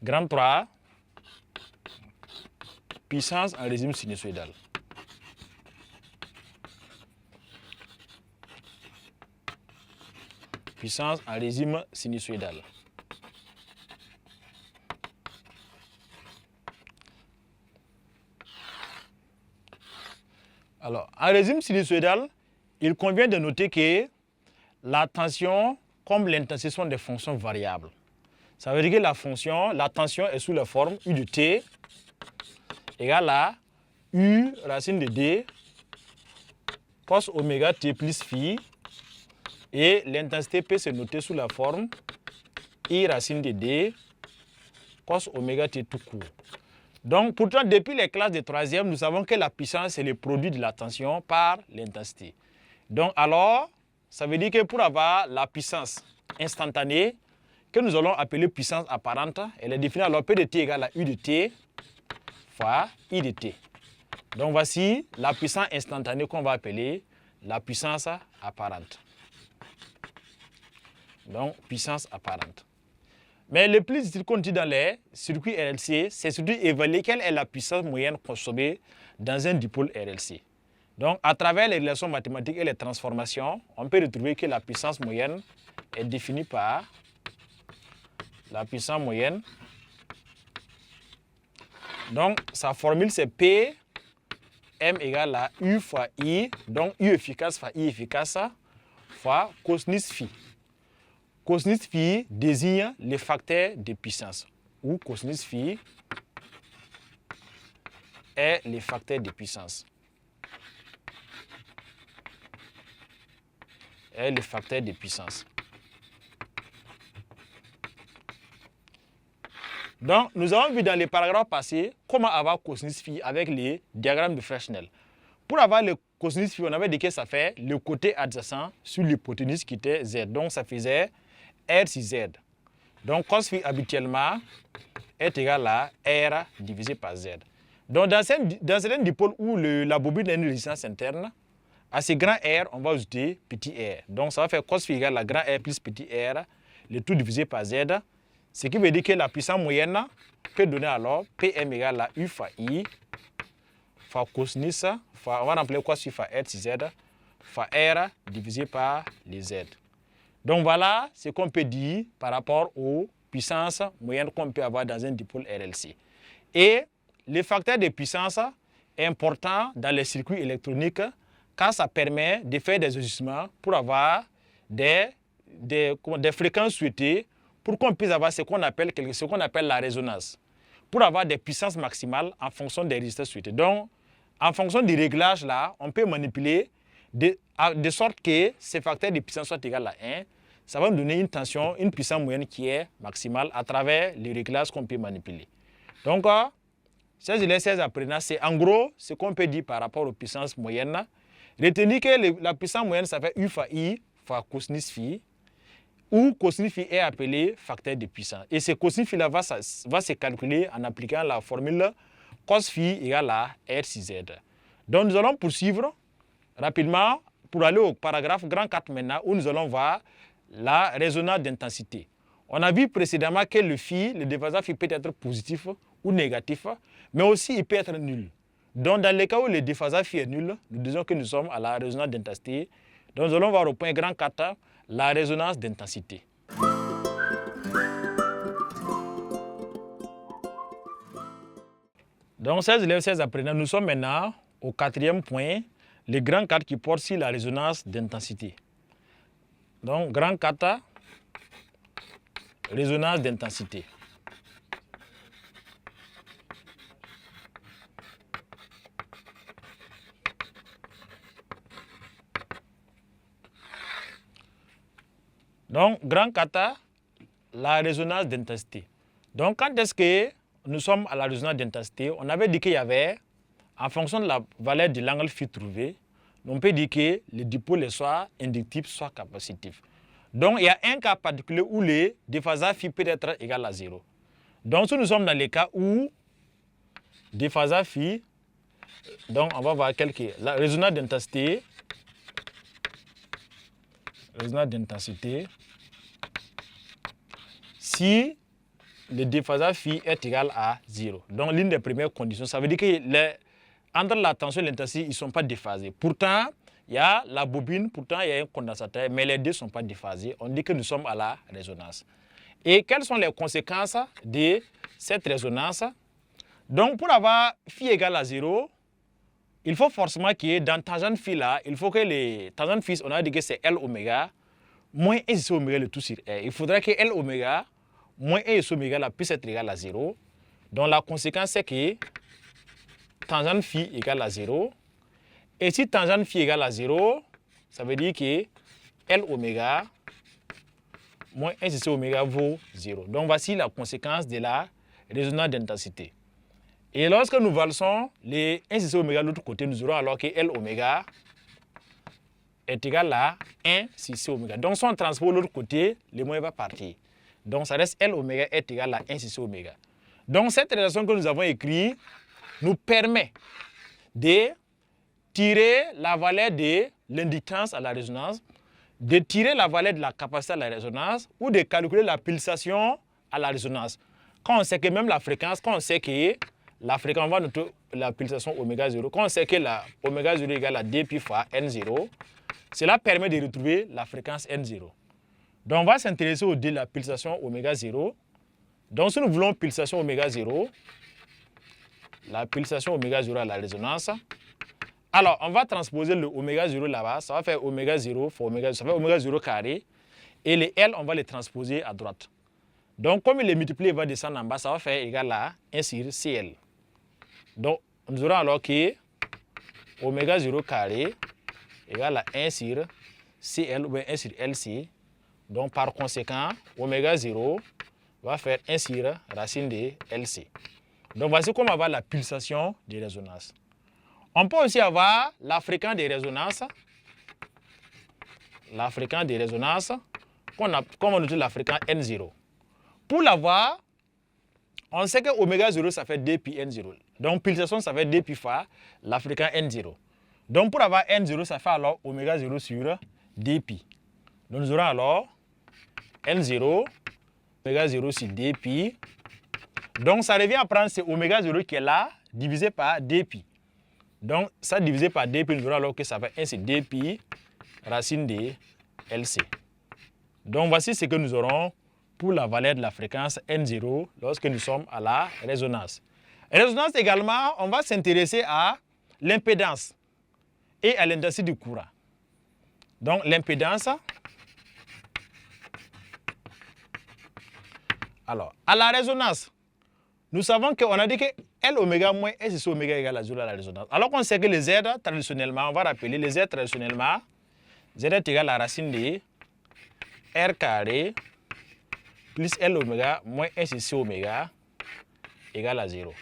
Grand 3, puissance en régime sinusoïdal. Puissance en régime sinusoïdal. Alors, en régime sinusoïdal, il convient de noter que la tension comme l'intensité sont des fonctions variables. Ça veut dire que la tension est sous la forme U de T égale à U racine de D cos oméga T plus phi, et l'intensité peut se noter sous la forme I racine de D cos oméga T tout court. Donc, pourtant, depuis les classes de troisième, nous savons que la puissance est le produit de la tension par l'intensité. Donc, alors, ça veut dire que pour avoir la puissance instantanée, que nous allons appeler puissance apparente, elle est définie alors P de T égale à U de T fois I de T. Donc, voici la puissance instantanée qu'on va appeler la puissance apparente. Donc, puissance apparente. Mais le plus difficile qu'on dit dans les circuits RLC, c'est surtout évaluer quelle est la puissance moyenne consommée dans un dipôle RLC. Donc, à travers les relations mathématiques et les transformations, on peut retrouver que la puissance moyenne est définie par la puissance moyenne. Donc, sa formule, c'est P, M égale à U fois I, donc U efficace fois I efficace, fois cosinus phi. Cosinus phi désigne les facteurs de puissance, ou cosinus phi est les facteurs de puissance. Est le facteur de puissance. Donc, nous avons vu dans les paragraphes passés comment avoir cosinus phi avec les diagrammes de Fresnel. Pour avoir le cosinus phi, on avait dit que ça fait le côté adjacent sur l'hypoténuse qui était Z. Donc, ça faisait R sur Z. Donc, cos phi habituellement est égal à R divisé par Z. Donc, dans certains dipôles où la bobine a une résistance interne, à ce grand R, on va ajouter petit r. Donc, ça va faire cos phi égale à grand R plus petit r, le tout divisé par Z. Ce qui veut dire que la puissance moyenne peut donner alors Pm égale à U fois I fois cosinus, on va remplacer cos phi fois R sur Z, fois R divisé par les Z. Donc, voilà ce qu'on peut dire par rapport aux puissances moyennes qu'on peut avoir dans un dipôle RLC. Et le facteur de puissance est important dans les circuits électroniques car ça permet de faire des ajustements pour avoir des fréquences souhaitées pour qu'on puisse avoir ce qu'on appelle la résonance, pour avoir des puissances maximales en fonction des résultats souhaités. Donc, en fonction du réglage là, on peut manipuler de sorte que ces facteurs de puissance soient égaux à 1. Ça va nous donner une tension, une puissance moyenne qui est maximale à travers les réglages qu'on peut manipuler. Donc, 16 élèves, 16 apprenants, c'est en gros ce qu'on peut dire par rapport aux puissances moyennes. Retenez que la puissance moyenne, ça fait U fois I fois cosinus phi, où cosinus phi est appelé facteur de puissance. Et ce cosinus phi-là va se calculer en appliquant la formule cos phi égale à R sur Z. Donc, nous allons poursuivre rapidement pour aller au paragraphe grand 4 maintenant, où nous allons voir la résonance d'intensité. On a vu précédemment que le déphasage phi peut être positif ou négatif, mais aussi il peut être nul. Donc, dans le cas où le déphasage phi est nul, nous disons que nous sommes à la résonance d'intensité. Donc, nous allons voir au point grand 4 la résonance d'intensité. Donc, 16 élèves, 16 apprenants, nous sommes maintenant au quatrième point, le grand 4 qui porte sur la résonance d'intensité. Donc, grand 4, résonance d'intensité. Donc, grand 4, la résonance d'intensité. Donc, quand est-ce que nous sommes à la résonance d'intensité? On avait dit qu'il y avait, en fonction de la valeur de l'angle phi trouvé, on peut dire que le dipôle est soit inductif, soit capacitif. Donc, il y a un cas particulier où le déphasage phi peut être égal à 0. Donc, si nous sommes dans les cas où déphasage phi, donc on va voir la résonance d'intensité. Résonance d'intensité. Si le déphasage phi est égal à 0. Donc, l'une des premières conditions, ça veut dire que entre la tension et l'intensité, ils ne sont pas déphasés. Pourtant, il y a la bobine, pourtant il y a un condensateur, mais les deux ne sont pas déphasés. On dit que nous sommes à la résonance. Et quelles sont les conséquences de cette résonance? Donc, pour avoir phi égal à 0, il faut forcément qu'il y ait dans tangente phi là, il faut que les tangente phi, on a dit que c'est L oméga, moins 1 sur oméga le tout sur R. Il faudrait que L oméga, moins 1 sur oméga là, puisse être égal à 0. Donc, la conséquence, c'est que tangente phi égale à 0. Et si tangente phi égale à 0, ça veut dire que L oméga moins 1 sur oméga vaut 0. Donc voici la conséquence de la résonance d'intensité. Et lorsque nous valsons les 1 sur oméga de l'autre côté, nous aurons alors que L oméga est égal à 1 sur oméga. Donc si on transpose l'autre côté, le moins va partir. Donc ça reste L oméga est égal à 1 sur oméga. Donc cette relation que nous avons écrite nous permet de tirer la valeur de l'inductance à la résonance, de tirer la valeur de la capacité à la résonance ou de calculer la pulsation à la résonance. Quand on sait que même la fréquence, quand on sait que la fréquence, on va noter la pulsation oméga 0, quand on sait que la oméga 0 est égale à dpi fois n0, cela permet de retrouver la fréquence n0. Donc on va s'intéresser au de la pulsation oméga 0. Donc si nous voulons pulsation oméga 0, la pulsation oméga 0 à la résonance, alors, on va transposer le oméga 0 là-bas, ça va faire oméga 0 fois oméga 0, ça fait oméga 0 carré. Et les L, on va les transposer à droite. Donc, comme il les multiplie, il va descendre en bas, ça va faire égal à 1 sur CL. Donc, nous aurons alors que oméga 0 carré égale à 1 sur CL ou bien 1 sur LC. Donc, par conséquent, oméga 0 va faire 1 sur racine de LC. Donc, voici comment on va la pulsation de résonance. On peut aussi avoir la fréquence de résonance. La fréquence de résonance, comme on utilise la fréquence N0. Pour l'avoir, on sait que oméga 0, ça fait dpi N0. Donc, pulsation, ça fait dpi fois la fréquence N0. Donc, pour avoir N0, ça fait alors oméga 0 sur dpi. Donc, nous aurons alors N0, oméga 0 sur dpi. Donc, ça revient à prendre ce oméga 0 qui est là, divisé par dpi. Donc, ça divisé par dpi, nous aurons alors que ça fait 1 sur dpi racine de LC. Donc, voici ce que nous aurons pour la valeur de la fréquence N0 lorsque nous sommes à la résonance. Résonance également, on va s'intéresser à l'impédance et à l'intensité du courant. Donc, l'impédance. Alors, à la résonance, nous savons qu'on a dit que L oméga moins S sur oméga égale à 0 à la résonance. Alors qu'on sait que les Z, traditionnellement, on va rappeler les Z traditionnellement, Z est égal à la racine de R carré plus L oméga moins S sur oméga égale à 0.